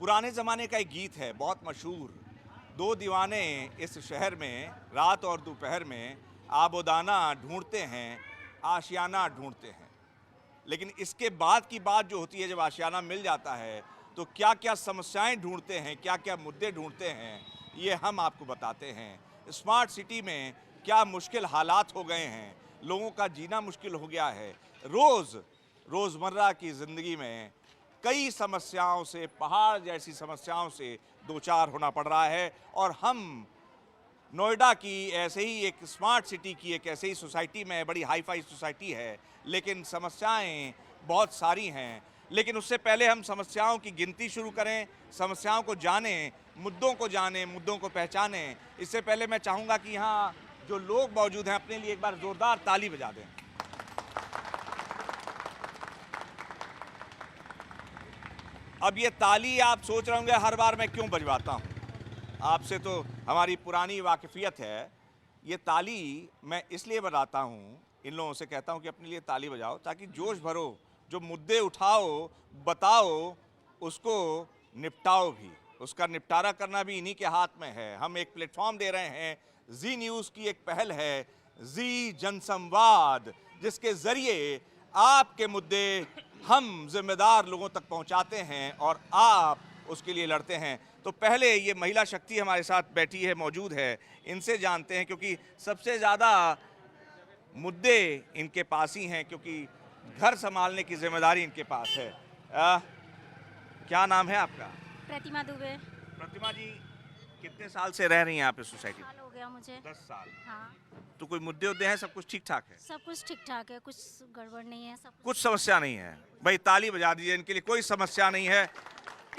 पुराने ज़माने का एक गीत है बहुत मशहूर, दो दीवाने इस शहर में रात और दोपहर में आबोदाना ढूंढते हैं, आशियाना ढूंढते हैं। लेकिन इसके बाद की बात जो होती है, जब आशियाना मिल जाता है तो क्या क्या समस्याएं ढूंढते हैं, क्या क्या मुद्दे ढूंढते हैं, ये हम आपको बताते हैं। स्मार्ट सिटी में क्या मुश्किल हालात हो गए हैं, लोगों का जीना मुश्किल हो गया है। रोज़मर्रा की ज़िंदगी में कई समस्याओं से, पहाड़ जैसी समस्याओं से दो चार होना पड़ रहा है। और हम नोएडा की ऐसे ही एक स्मार्ट सिटी की एक ऐसे ही सोसाइटी में, बड़ी हाई फाई सोसाइटी है, लेकिन समस्याएं बहुत सारी हैं। लेकिन उससे पहले हम समस्याओं की गिनती शुरू करें, समस्याओं को जानें, मुद्दों को पहचानें। इससे पहले मैं चाहूँगा कि यहाँ जो लोग मौजूद हैं अपने लिए एक बार ज़ोरदार ताली बजा दें। अब ये ताली आप सोच रहे होंगे हर बार मैं क्यों बजवाता हूँ, आपसे तो हमारी पुरानी वाकिफ़ियत है। ये ताली मैं इसलिए बजाता हूँ, इन लोगों से कहता हूँ कि अपने लिए ताली बजाओ ताकि जोश भरो, जो मुद्दे उठाओ, बताओ, उसको निपटाओ भी, उसका निपटारा करना भी इन्हीं के हाथ में है। हम एक प्लेटफॉर्म दे रहे हैं, जी न्यूज़ की एक पहल है जी जनसंवाद, जिसके ज़रिए आपके मुद्दे हम जिम्मेदार लोगों तक पहुंचाते हैं और आप उसके लिए लड़ते हैं। तो पहले ये महिला शक्ति हमारे साथ बैठी है, मौजूद है, इनसे जानते हैं, क्योंकि सबसे ज़्यादा मुद्दे इनके पास ही हैं, क्योंकि घर संभालने की जिम्मेदारी इनके पास है। क्या नाम है आपका? प्रतिमा दुबे। प्रतिमा जी, कितने साल से रह रही हैं आप इस सोसाइटी में? साल हो गया मुझे। 10 साल। हाँ, तो कोई मुद्दे उद्दे हैं, सब कुछ ठीक ठाक है? सब कुछ ठीक ठाक है, कुछ गड़बड़ नहीं है, सब कुछ समस्या नहीं है? भाई ताली बजा दीजिए इनके लिए, कोई समस्या नहीं है।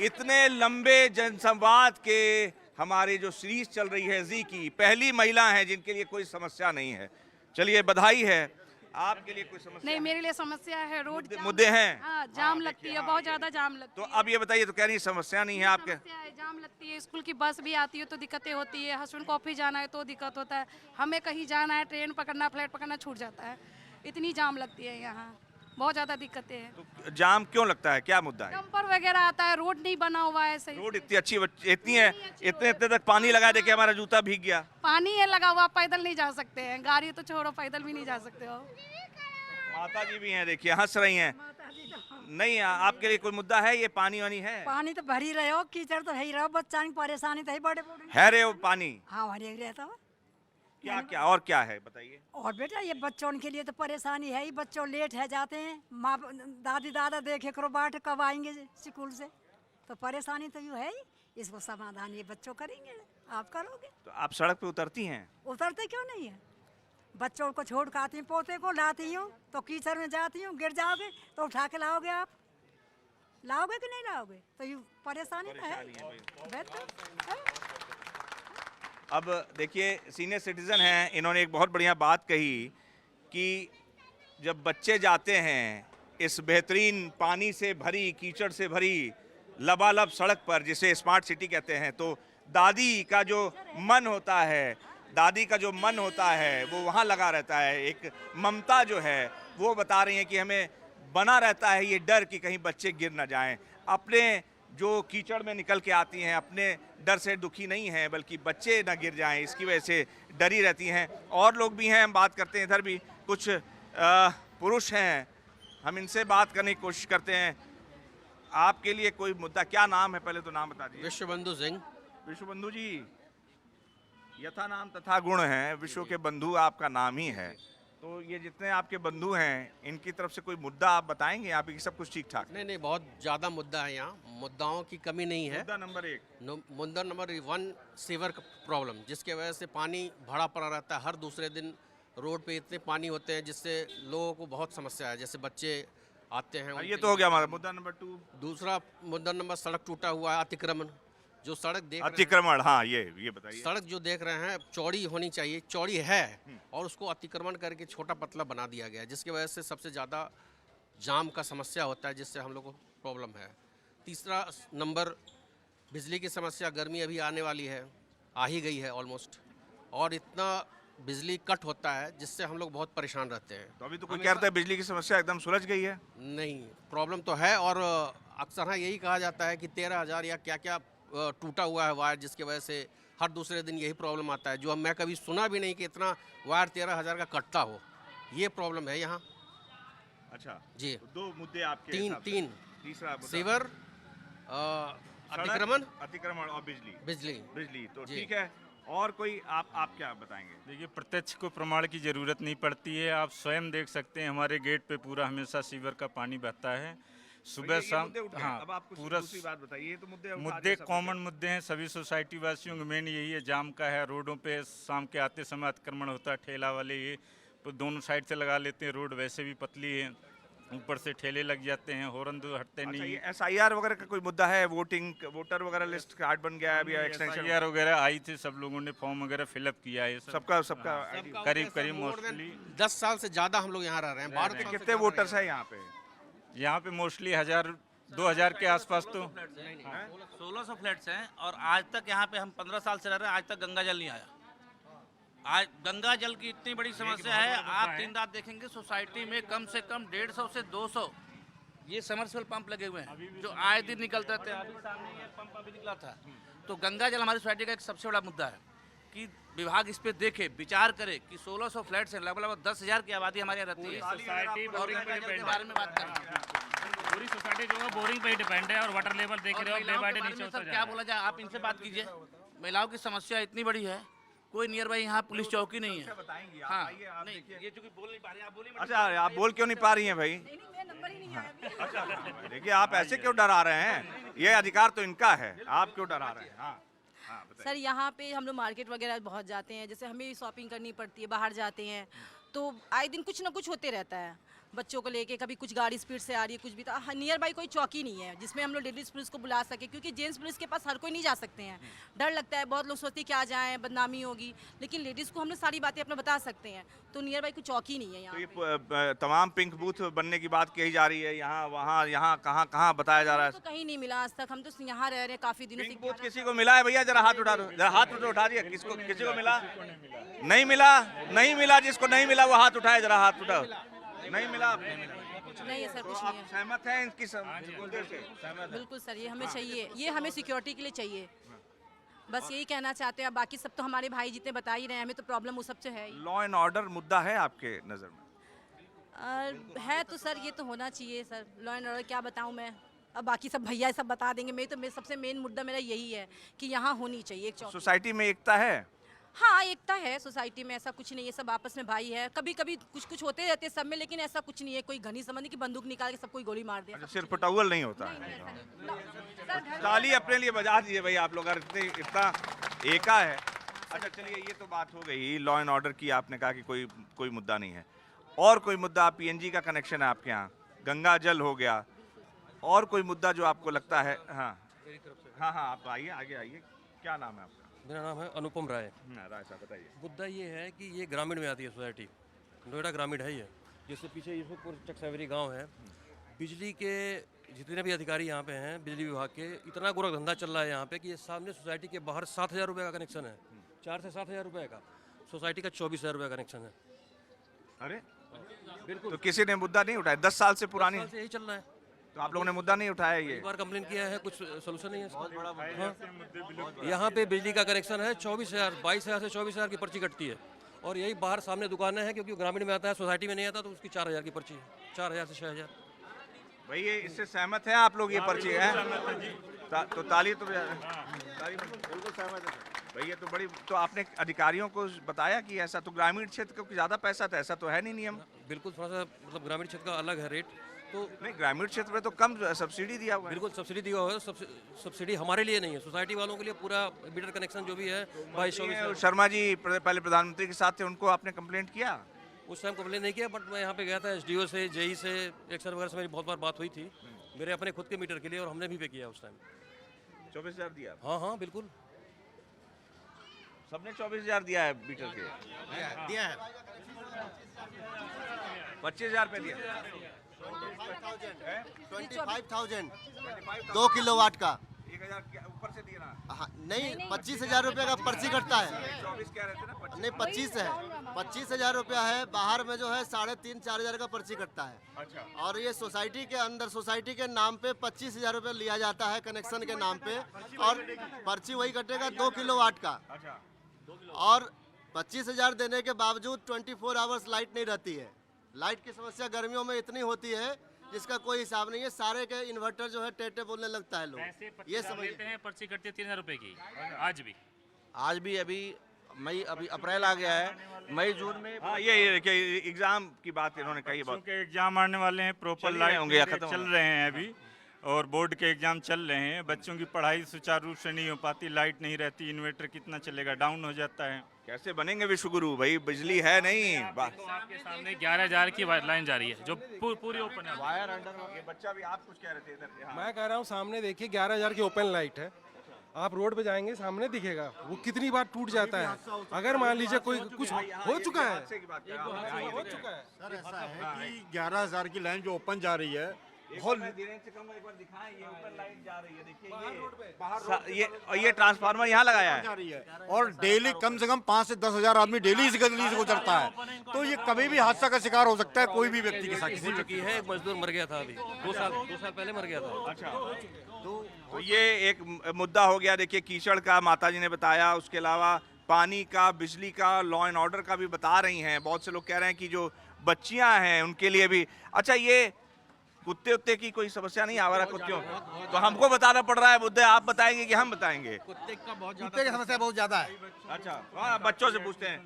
इतने लंबे जनसंवाद के हमारी जो सीरीज चल रही है जी की, पहली महिला हैं जिनके लिए कोई समस्या नहीं है। चलिए, बधाई है। आपके लिए कोई समस्या नहीं, मेरे लिए समस्या है, रोड मुद्दे हैं? हाँ, जाम लगती है, बहुत ज्यादा जाम लगती तो है। अब ये बताइए, तो कह रही समस्या नहीं है आपके? समस्या है, जाम लगती है, स्कूल की बस भी आती है तो दिक्कतें होती है, हस्बैंड को ऑफिस जाना है तो दिक्कत होता है, हमें कहीं जाना है, ट्रेन पकड़ना, फ्लाइट पकड़ना छूट जाता है, इतनी जाम लगती है यहाँ, बहुत ज़्यादा दिक्कतें हैं। तो जाम क्यों लगता है, क्या मुद्दा है? डंपर वगैरह आता है, रोड नहीं बना हुआ है सही। रोड इतनी अच्छी इतनी है, इतने तक पानी लगा दे के हमारा जूता भीग गया। पानी है लगा हुआ, पैदल नहीं जा सकते हैं, गाड़ी तो छोड़ो, पैदल भी नहीं जा सकते हो। माता जी भी हैं, देखिए हंस रही हैं। नहीं, आपके लिए कोई मुद्दा है? ये पानी वानी है? पानी तो भरी रहे हो, कीचड़ तो है ही रहो, बच्चा की परेशानी तो है बड़े बड़े। है रे वो पानी? हाँ, भरी ही रहता है। क्या क्या और क्या है बताइए। और बेटा ये बच्चों के लिए तो परेशानी है ही, बच्चों लेट है जाते हैं, माँ दादी दादा देखे करो बाट कब आएंगे स्कूल से, तो परेशानी तो यूँ है ही। इसको समाधान ये बच्चों करेंगे, आप करोगे। तो आप सड़क पे उतरती हैं? उतरते क्यों नहीं है, बच्चों को छोड़ कर आती हूँ, पोते को लाती हूँ तो कीचड़ में जाती हूँ, गिर जाओगे तो उठा के लाओगे, आप लाओगे कि नहीं लाओगे, तो ये परेशानी तो है। अब देखिए, सीनियर सिटीजन हैं, इन्होंने एक बहुत बढ़िया बात कही कि जब बच्चे जाते हैं इस बेहतरीन पानी से भरी, कीचड़ से भरी लबालब सड़क पर, जिसे स्मार्ट सिटी कहते हैं, तो दादी का जो मन होता है वो वहाँ लगा रहता है। एक ममता जो है वो बता रही है कि हमें बना रहता है ये डर कि कहीं बच्चे गिर ना जाएं। अपने जो कीचड़ में निकल के आती हैं, अपने डर से दुखी नहीं हैं, बल्कि बच्चे ना गिर जाएं, इसकी वजह से डरी रहती हैं। और लोग भी हैं, हम बात करते हैं, इधर भी कुछ पुरुष हैं, हम इनसे बात करने की कोशिश करते हैं। आपके लिए कोई मुद्दा, क्या नाम है, पहले तो नाम बता दीजिए। विश्वबंधु सिंह। विश्वबंधु जी, यथा नाम तथा गुण है, विश्व के बंधु आपका नाम ही है। तो ये जितने आपके बंधु हैं, इनकी तरफ से कोई मुद्दा आप बताएंगे यहाँ पे कि सब कुछ ठीक ठाक? नहीं, बहुत ज़्यादा मुद्दा है यहाँ, मुद्दाओं की कमी नहीं है। मुद्दा नंबर 1, मुद्दा नंबर 1 सीवर प्रॉब्लम, जिसके वजह से पानी भरा पड़ा रहता है, हर दूसरे दिन रोड पे इतने पानी होते हैं जिससे लोगों को बहुत समस्या है, जैसे बच्चे आते हैं। ये तो हो गया हमारा मुद्दा नंबर 2। दूसरा मुद्दा नंबर सड़क टूटा हुआ है, अतिक्रमण, जो सड़क अतिक्रमण, हाँ ये बताइए। सड़क जो देख रहे हैं चौड़ी होनी चाहिए, चौड़ी है और उसको अतिक्रमण करके छोटा पतला बना दिया गया है, जिसकी वजह से सबसे ज़्यादा जाम का समस्या होता है, जिससे हम लोग को प्रॉब्लम है। तीसरा नंबर बिजली की समस्या, गर्मी अभी आने वाली है, आ ही गई है ऑलमोस्ट, और इतना बिजली कट होता है जिससे हम लोग बहुत परेशान रहते हैं। तो अभी तो कोई कहता है बिजली की समस्या एकदम सुलझ गई है। नहीं, प्रॉब्लम तो है, और अक्सर हाँ यही कहा जाता है कि 13,000 या क्या क्या टूटा हुआ है वायर, जिसकी वजह से हर दूसरे दिन यही प्रॉब्लम आता है, जो मैं कभी सुना भी नहीं कि इतना वायर 13,000 का कटता हो। ये प्रॉब्लम है यहाँ। अच्छा जी, तो दो मुद्दे आपके तीन हिसाब से। तीन तीसरा मुद्दा सीवर, सड़क, अतिक्रमण और बिजली। बिजली तो जी। ठीक है, और कोई आप क्या बताएंगे? देखिए, प्रत्यक्ष को प्रमाण की ज़रूरत नहीं पड़ती है। आप स्वयं देख सकते हैं, हमारे गेट पे पूरा हमेशा सीवर का पानी बहता है तो सुबह ये शाम। मुद्दे उठ गए। हाँ, अब आप कुछ पूरा दूसरी बात बताइए। ये तो मुद्दे उठा मुद्दे दिए सब कॉमन मुद्दे हैं सभी सोसाइटी वासियों का। मेन यही है, जाम का है। रोडों पे शाम के आते समय अतिक्रमण होता है। ठेला वाले ये तो दोनों साइड से लगा लेते हैं। रोड वैसे भी पतली है, ऊपर से ठेले लग जाते हैं, हॉर्न तो हटते अच्छा, नहीं। ये SIR वगैरह का कोई मुद्दा है? वोटर वगैरह लिस्ट कार्ड बन गया है अभी, एक्सटेंशन SIR वगैरह आई थी, सब लोगों ने फॉर्म वगैरह फिलअप किया है। सबका करीब मोस्टली 10 साल से ज़्यादा हम लोग यहाँ रह रहे हैं। 12 साल से कितने वोटर्स है यहाँ पे? यहाँ पे मोस्टली 1000 के आसपास। तो 1600 फ्लैट्स हैं और आज तक यहाँ पे हम 15 साल से रह रहे हैं, आज तक गंगा जल नहीं आया। आज गंगा जल की इतनी बड़ी समस्या है, आप दिन रात देखेंगे सोसाइटी में कम से कम 150 से 200 ये समरसेबल पंप लगे हुए हैं जो आए दिन निकलते रहते हैं। अभी सामने ये पंप अभी निकला था। तो गंगा जल हमारी सोसाइटी का एक सबसे बड़ा मुद्दा है कि विभाग इस पे देखे, विचार करे कि 1600 फ्लैट्स हैं, लगभग 10,000 की आबादी हमारे यहाँ रहती है। सोसाइटी और गंगा जल के बारे में बात करें, पूरी सोसाइटी जो है बोरिंग पे ही डिपेंड है और वाटर लेवल देख रहे हो डे बाय डे नीचे होता जा क्या रहा है। बोला जाए, आप इनसे बात कीजिए। महिलाओं की समस्या इतनी बड़ी है, कोई नियर बाई यहाँ पुलिस चौकी नहीं है। बताएंगे हाँ, आइए, आप नहीं, देखिए। ये चूंकि बोल नहीं पा रहे, आप बोलिए। अच्छा, आप बोल क्यों नहीं पा रही हैं भाई? अच्छा, देखिए आप ऐसे क्यों डरा रहे हैं? ये अधिकार तो इनका है, आप क्यों डरा रहे हैं? हाँ हाँ, बताइए। सर यहाँ पे हम लोग मार्केट वगैरह बहुत जाते हैं, जैसे हमें शॉपिंग करनी पड़ती है, बाहर जाते हैं तो आए दिन कुछ ना कुछ होते रहता है। बच्चों को लेके कभी कुछ गाड़ी स्पीड से आ रही है, कुछ भी। तो नियर बाई कोई चौकी नहीं है जिसमें हम लोग लेडीज़ पुलिस को बुला सके, क्योंकि जेंट्स पुलिस के पास हर कोई नहीं जा सकते हैं। डर लगता है, बहुत लोग सोचते हैं क्या जाएं, बदनामी होगी, लेकिन लेडीज़ को हम लोग सारी बातें अपना बता सकते हैं। तो नियर बाई कोई चौकी नहीं है यहाँ तो ये पे। तमाम पिंक बूथ बनने की बात कही जा रही है, यहाँ वहाँ यहाँ कहाँ कहाँ बताया जा रहा है? तो कहीं नहीं मिला आज तक। हम तो यहाँ रह रहे हैं काफ़ी दिनों पिंक से। बूथ किसी को मिला है भैया? जरा हाथ उठा दो, जरा हाथ उठा दिया। किसको, किसी को मिला? नहीं मिला, नहीं मिला। जिसको नहीं मिला वो हाथ उठाए, जरा हाथ उठाओ। नहीं मिला, नहीं है सर, तो कुछ आप नहीं है। सहमत हैं इनकी मुद्दे से? बिल्कुल सर, ये हमें चाहिए, ये हमें सिक्योरिटी के लिए चाहिए। बस यही कहना चाहते हैं। बाकी सब तो हमारे भाई जितने बता ही रहे हैं, हमें तो प्रॉब्लम वो सबसे है ही। लॉ एंड ऑर्डर मुद्दा है आपके नज़र में? है तो सर, ये तो होना चाहिए सर। लॉ एंड ऑर्डर क्या बताऊं मैं, अब बाकी सब भैया सब बता देंगे। मैं सबसे मेन मुद्दा मेरा यही है कि यहाँ होनी चाहिए एक चौकी। सोसाइटी में एकता है? हाँ, एकता है सोसाइटी में, ऐसा कुछ नहीं है। सब आपस में भाई है। कभी कभी कुछ कुछ होते रहते हैं सब में, लेकिन ऐसा कुछ नहीं है कोई घनी संबंधी की बंदूक निकाल के सब कोई गोली मार दे। अच्छा, सिर्फ टॉवल नहीं होता है। ताली अपने लिए बजा दीजिए भाई आप लोग, अगर इतना एका है। अच्छा चलिए, ये तो बात हो गई लॉ एंड ऑर्डर की। आपने कहा कि कोई मुद्दा नहीं है। और कोई मुद्दा? PNG का कनेक्शन है आपके यहाँ, गंगा जल हो गया, और कोई मुद्दा जो आपको लगता है? हाँ हाँ हाँ, आप आइए, आगे आइए। क्या नाम है आपका? मेरा नाम है अनुपम राय। राय साहब बताइए। मुद्दा ये है कि ये ग्रामीण में आती है सोसाइटी, नोएडा ग्रामीण है ये। जिससे पीछे यूसुफपुर चकसावरी गांव है। बिजली के जितने भी अधिकारी यहाँ पे हैं, बिजली विभाग के, इतना गोरख धंधा चल रहा है यहाँ पे कि ये सामने सोसाइटी के बाहर 7,000 रुपये का कनेक्शन है। 4 से 7,000 रुपये का। सोसाइटी का 24,000 रुपये का कनेक्शन है। अरे बिल्कुल, तो किसी ने मुद्दा नहीं उठाया? 10 साल से पुरानी 10 साल से यही चल रहा है। तो आप लोगों ने मुद्दा नहीं उठाया? ये एक बार कंप्लेन किया है, कुछ सोल्यूशन नहीं है इसका। हाँ। यहाँ पे बिजली का कनेक्शन है 24,000, 22,000 से 24,000 की पर्ची कटती है। और यही बाहर सामने दुकानें हैं, क्योंकि ग्रामीण में आता है, सोसाइटी में नहीं आता, तो उसकी 4,000 की पर्ची है। 4,000 से 6,000। भाई ये इससे सहमत हैं आप लोग? ये पर्ची है तो ताली तो बिल्कुल सहमत है भाई। ये तो बड़ी, तो आपने अधिकारियों को बताया कि ऐसा? तो ग्रामीण क्षेत्र को ज़्यादा पैसा था, ऐसा तो है नहीं नियम? बिल्कुल, थोड़ा सा मतलब ग्रामीण क्षेत्र का अलग है रेट। तो नहीं, ग्रामीण क्षेत्र में तो कम सब्सिडी दिया हुआ है। बिल्कुल सब्सिडी दिया हुआ है। सब्सिडी हमारे लिए नहीं है, सोसाइटी वालों के लिए पूरा मीटर कनेक्शन जो भी है 22-24। शर्मा जी पहले प्रधानमंत्री के साथ थे, उनको आपने कंप्लेंट किया? उस टाइम कंप्लेन नहीं किया, बट मैं यहाँ पे गया था SDO से, JE से, एक्सर वगैरह से मेरी बहुत बार बात हुई थी मेरे अपने खुद के मीटर के लिए, और हमने भी पे किया उस टाइम। 24,000 दिया? हाँ हाँ बिल्कुल, सबने 24,000 दिया है मीटर के? दिया है। 25,000 पे दिया? 25,000 2 किलोवाट का 1000 ऊपर से दिए ना। हाँ, नहीं 25,000 रुपये का पर्ची कटता है। 24 कह रहे थे ना, 25। नहीं 25 है, 25,000 रुपया है। बाहर में जो है 3,500-4 हज़ार का पर्ची कटता है। अच्छा। और ये सोसाइटी के अंदर सोसाइटी के नाम पे 25,000 रुपये लिया जाता है कनेक्शन के नाम पे, और पर्ची वही कटेगा 2 किलोवाट का। अच्छा। और 25,000 देने के बावजूद 24 आवर्स लाइट नहीं रहती है। लाइट की समस्या गर्मियों में इतनी होती है जिसका कोई हिसाब नहीं है। सारे के इन्वर्टर जो है टेटे बोलने लगता है लोग। ये समझते हैं पर्ची कटती है 3,000 रुपए की आज भी अभी मई अभी अप्रैल आ गया है, मई जून में। हाँ, ये देखिए एग्जाम की बात इन्होंने कही। बच्चों के एग्जाम आने वाले हैं, प्रॉपर चल लाइट होंगे या खत्म चल होंगे? रहे हैं अभी, और बोर्ड के एग्जाम चल रहे हैं। बच्चों की पढ़ाई सुचारू रूप से नहीं हो पाती, लाइट नहीं रहती, इन्वर्टर कितना चलेगा, डाउन हो जाता है। कैसे बनेंगे विश्वगुरु भाई, बिजली है नहीं। तो आपके सामने 11,000 की लाइन जा रही है जो पूरी ओपन है। Wire under. ये बच्चा भी आप कुछ कह रहे थे इधर। हाँ। मैं कह रहा हूँ सामने देखिए 11,000 की ओपन लाइट है। आप रोड पे जाएंगे सामने दिखेगा वो कितनी बार टूट जाता है। अगर मान लीजिए कोई कुछ हो चुका है, हो चुका है। सर ऐसा है कि 11,000 की लाइन जो ओपन जा रही है, बहुत से कम एक बार दिखाएं। ये ऊपर लाइट जा रही है, देखिए ये ट्रांसफार्मर यहाँ लगाया जा रही है, और डेली कम से कम 5 से 10,000 आदमी डेली इस गली से गुजरता है। तो ये कभी भी हादसा का शिकार हो सकता है, कोई भी व्यक्ति के साथ। किसी की है, एक मजदूर मर गया था अभी 2 साल पहले मर गया था। अच्छा। तो ये एक मुद्दा हो गया। देखिए कीचड़ का माताजी ने बताया, उसके अलावा पानी का, बिजली का, लॉ एंड ऑर्डर का भी बता रही हैं। बहुत से लोग कह रहे हैं कि जो बच्चियां हैं उनके लिए भी। अच्छा, ये कुत्ते उत्ते की कोई समस्या नहीं, आवारा कुत्तियों? तो हमको बताना पड़ रहा है मुद्दे, आप बताएंगे कि हम बताएंगे? कुत्ते की समस्या बहुत ज्यादा है। अच्छा, हाँ, बच्चों से पूछते हैं।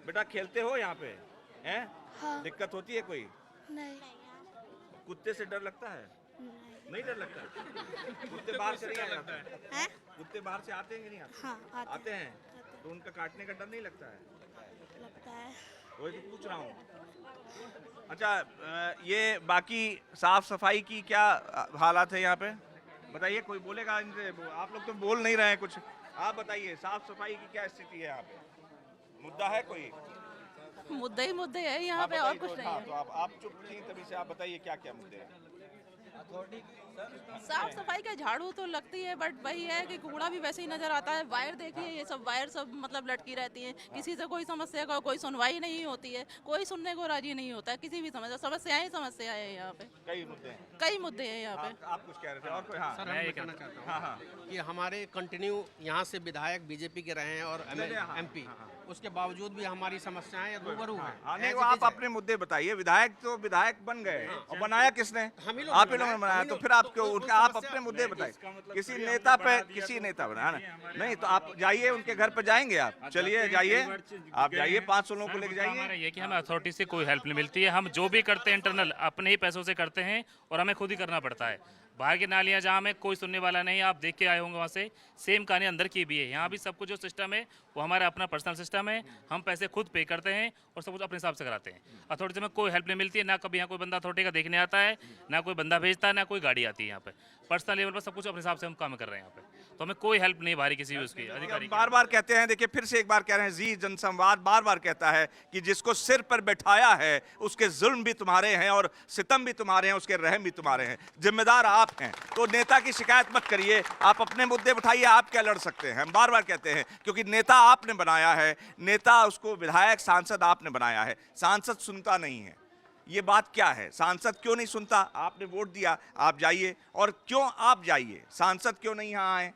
बेटा खेलते हो यहाँ पे हैं? हाँ। दिक्कत होती है कोई? नहीं। कुत्ते से डर लगता है? नहीं डर लगता? कुत्ते बाहर से नहीं आ जाते हैं? कुत्ते बाहर से आते हैं कि नहीं आते? हाँ, आते हैं। तो उनका काटने का डर नहीं लगता है? लगता है। वही तो पूछ रहा हूँ। अच्छा, ये बाकी साफ सफाई की क्या हालात है यहाँ पे? बताइए, कोई बोलेगा इनसे? आप लोग तो बोल नहीं रहे हैं कुछ। आप बताइए, साफ सफाई की क्या स्थिति है यहाँ पे? मुद्दा है कोई? मुद्दे ही मुद्दे है यहाँ पे, और कुछ नहीं है। तो आप चुप थी तभी से, आप बताइए क्या क्या मुद्दे हैं? साफ सफाई का झाड़ू तो लगती है, बट वही है कि कूड़ा भी वैसे ही नजर आता है। वायर देखिए, ये सब वायर सब मतलब लटकी रहती हैं। किसी से कोई समस्या का कोई सुनवाई नहीं होती है, कोई सुनने को राजी नहीं होता है। किसी भी समस्या है यहाँ पे। कई मुद्दे हैं यहाँ पे। आप कुछ कह रहे थे और कोई? हाँ सर, मैं ये कहना चाहता हूँ कि हमारे कंटिन्यू यहाँ से विधायक बीजेपी के रहे हैं और एमपी, उसके बावजूद भी हमारी समस्याएं रूबरू हैं। आप अपने मुद्दे बताइए। विधायक तो विधायक बन गए, और बनाया किसने? आप ही लोगों ने बनाया। तो फिर आप क्यों उनका, आप अपने मुद्दे बताइए। किसी नेता पे, किसी नेता बनाया ना नहीं, तो आप जाइए उनके घर पे, जाएंगे आप? चलिए जाइए, आप जाइए, 500 लोगों को लेके जाइए। ये कि हमें अथॉरिटी से कोई हेल्प नहीं मिलती है। हम जो भी करते हैं इंटरनल अपने ही पैसों से करते हैं, और हमें खुद ही करना पड़ता है। बाहर की नालियाँ जहाँ में कोई सुनने वाला नहीं, आप देख के आए होंगे वहाँ से, सेम कहानी अंदर की भी है। यहाँ भी सब कुछ जो सिस्टम है वो हमारा अपना पर्सनल सिस्टम है। हम पैसे खुद पे करते हैं और सब कुछ अपने हिसाब से कराते हैं। अथॉरिटी में कोई हेल्प नहीं मिलती है, ना कभी यहाँ कोई बंदा अथॉरिटी का देखने आता है, ना कोई बंदा भेजता है, ना कोई गाड़ी आती है यहाँ पे। पर्सनल लेवल पर सब कुछ अपने हिसाब से हम काम कर रहे हैं यहाँ पे। तो हमें कोई हेल्प नहीं बाहरी किसी भी उसकी अधिकारी। बार बार कहते हैं, देखिए फिर से एक बार कह रहे हैं, जी जनसंवाद बार बार कहता है कि जिसको सिर पर बैठाया है उसके जुल्म भी तुम्हारे हैं और सितम भी तुम्हारे हैं, उसके रहम भी तुम्हारे हैं। जिम्मेदार आप हैं। तो नेता की शिकायत मत करिए, आप अपने मुद्दे उठाइए। आप क्या लड़ सकते हैं? हम बार बार कहते हैं, क्योंकि नेता आपने बनाया है, नेता उसको विधायक सांसद आपने बनाया है। सांसद सुनता नहीं है, ये बात क्या है? सांसद क्यों नहीं सुनता? आपने वोट दिया, आप जाइए। और क्यों आप जाइए? सांसद क्यों नहीं यहाँ आए?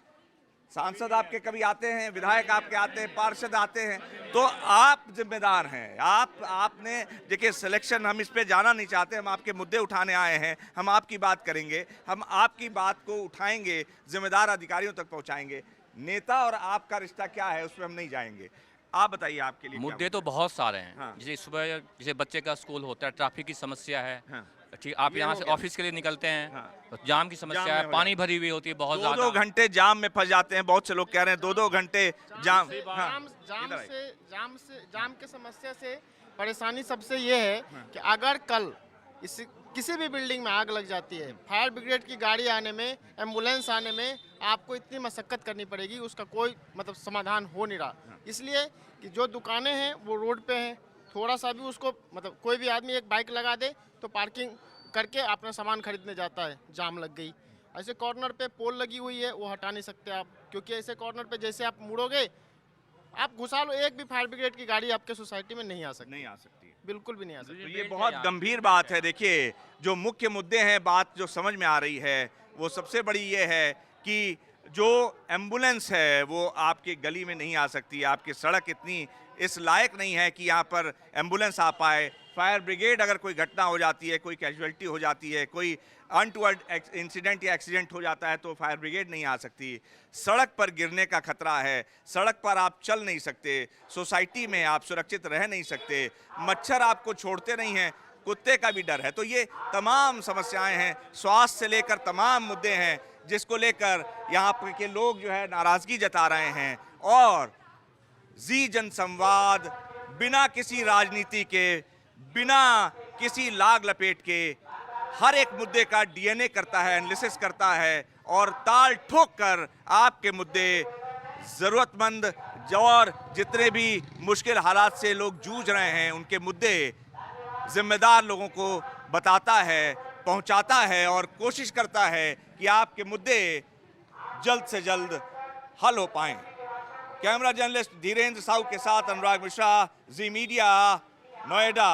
सांसद आपके कभी आते हैं, विधायक आपके आते हैं, पार्षद आते हैं, तो आप जिम्मेदार हैं। आपने देखिए सिलेक्शन, हम इस पे जाना नहीं चाहते, हम आपके मुद्दे उठाने आए हैं, हम आपकी बात करेंगे, हम आपकी बात को उठाएंगे, जिम्मेदार अधिकारियों तक पहुंचाएंगे। नेता और आपका रिश्ता क्या है उसमें हम नहीं जाएंगे। आप बताइए, आपके लिए मुद्दे तो बहुत सारे हैं। हाँ। जैसे सुबह जैसे बच्चे का स्कूल होता है, ट्रैफिक की समस्या है। हाँ। ठीक, आप ये यहाँ हो से गया। ऑफिस के लिए निकलते हैं, हाँ। तो जाम की समस्या है, पानी भरी हुई होती है बहुत ज्यादा। 2-2 घंटे जाम में फंस जाते हैं। बहुत से लोग कह रहे हैं 2-2 घंटे जाम। जाम की समस्या से परेशानी सबसे ये है कि अगर कल किसी भी बिल्डिंग में आग लग जाती है, फायर ब्रिगेड की गाड़ी आने में, एम्बुलेंस आने में आपको इतनी मशक्कत करनी पड़ेगी, उसका कोई मतलब समाधान हो नहीं रहा। इसलिए कि जो दुकानें हैं वो रोड पे हैं, थोड़ा सा भी उसको मतलब कोई भी आदमी एक बाइक लगा दे तो पार्किंग करके अपना सामान खरीदने जाता है, जाम लग गई। ऐसे कॉर्नर पे पोल लगी हुई है, वो हटा नहीं सकते आप, क्योंकि ऐसे कॉर्नर पे जैसे आप मुड़ोगे, आप घुसा लो, एक भी फायर ब्रिगेड की गाड़ी आपके सोसाइटी में नहीं आ सकती। नहीं आ सकती, बिल्कुल भी नहीं आ सकती। तो ये बहुत गंभीर बात है। देखिए, जो मुख्य मुद्दे हैं, बात जो समझ में आ रही है, वो सबसे बड़ी ये है कि जो एम्बुलेंस है वो आपके गली में नहीं आ सकती, आपकी सड़क इतनी इस लायक नहीं है कि यहाँ पर एम्बुलेंस आ पाए। फायर ब्रिगेड अगर कोई घटना हो जाती है, कोई कैजुअलिटी हो जाती है, कोई अनटूवर्ड इंसिडेंट या एक्सीडेंट हो जाता है, तो फायर ब्रिगेड नहीं आ सकती। सड़क पर गिरने का खतरा है, सड़क पर आप चल नहीं सकते, सोसाइटी में आप सुरक्षित रह नहीं सकते, मच्छर आपको छोड़ते नहीं हैं, कुत्ते का भी डर है। तो ये तमाम समस्याएं हैं, स्वास्थ्य से लेकर तमाम मुद्दे हैं जिसको लेकर यहाँ पर के लोग जो है नाराज़गी जता रहे हैं। और जी जनसंवाद बिना किसी राजनीति के, बिना किसी लाग लपेट के हर एक मुद्दे का डीएनए करता है, एनालिसिस करता है और ताल ठोक कर आपके मुद्दे ज़रूरतमंद और जितने भी मुश्किल हालात से लोग जूझ रहे हैं उनके मुद्दे जिम्मेदार लोगों को बताता है, पहुंचाता है और कोशिश करता है कि आपके मुद्दे जल्द से जल्द हल हो पाएं। कैमरा जर्नलिस्ट धीरेन्द्र साहू के साथ अनुराग मिश्रा, जी मीडिया, नोएडा।